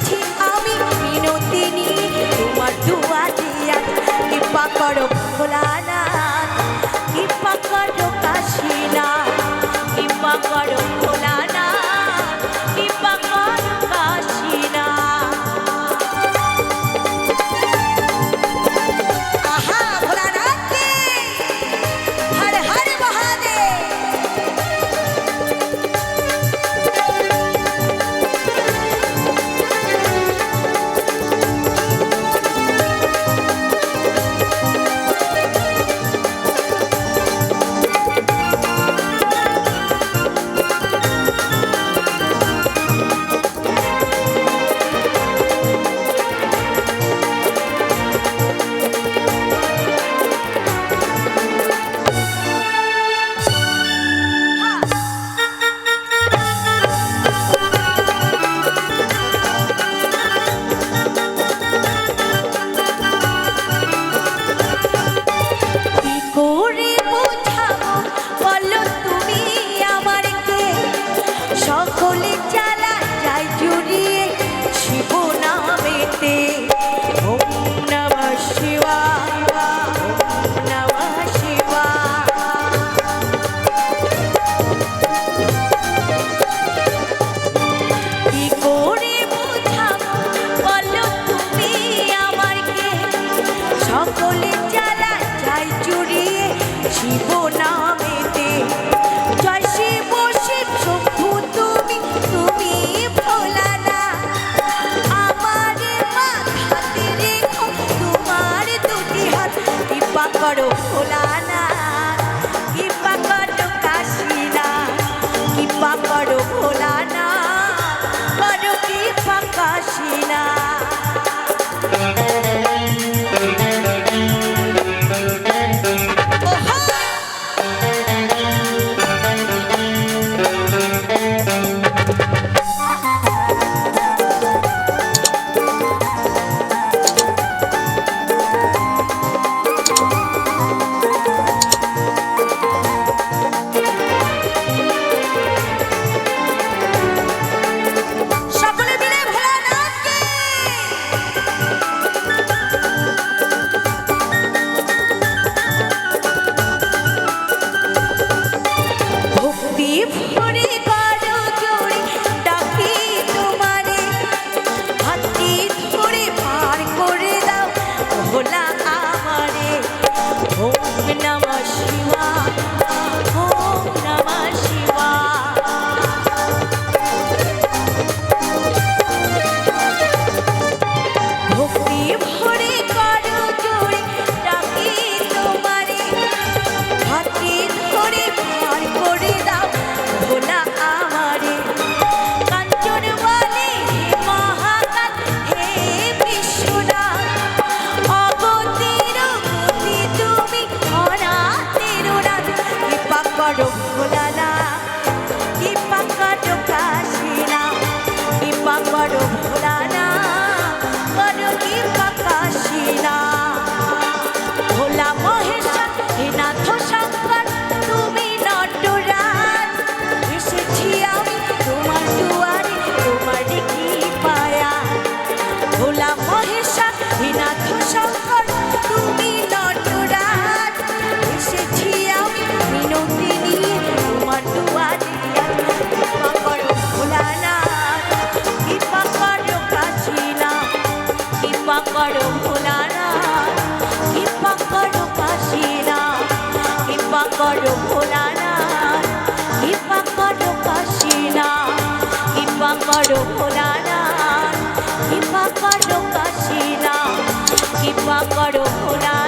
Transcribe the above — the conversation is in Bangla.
এসেছি আমি মিনতি নিয়ে তোমার দুয়ারে আজ কৃপা করো ভোলানাথ কৃপা করো কাশীনাথ কৃপা করো ভোলানাথ কৃপা করো কাশীনাথ। আহা ভোলানাথ কে হর হর মহাদেব। করো ভোলানাথ কৃপা করো কাশীনাথ কৃপা করো ভোলানাথ করো কৃপা কাশীনাথ। করো ভোলানাথ কৃপা করো কাশীনাথ কৃপা করো ভোলানাথ করো কৃপা কাশীনাথ। ভোলা মহেশ্বর হে নাথ শঙ্কর তুমি নটরাজ এসেছি আমি তোমার দুয়ারে তোমার কৃপায়। ভোলা মহেশ্বর হে নাথ শঙ্কর তুমি নটরাজ এসেছি আমি মিনতি নিয়ে তোমার দুয়ারে কৃপা করো ভোলানাথ কৃপা করো কাশীনাথ কৃপা করো ভোলানাথ কৃপা করো কাশীনাথ কৃপা করো ভোলানাথ কৃপা করো কাশীনাথ কৃপা করো ভোলানাথ কৃপা করো কাশীনাথ কৃপা করো ভোলানাথ।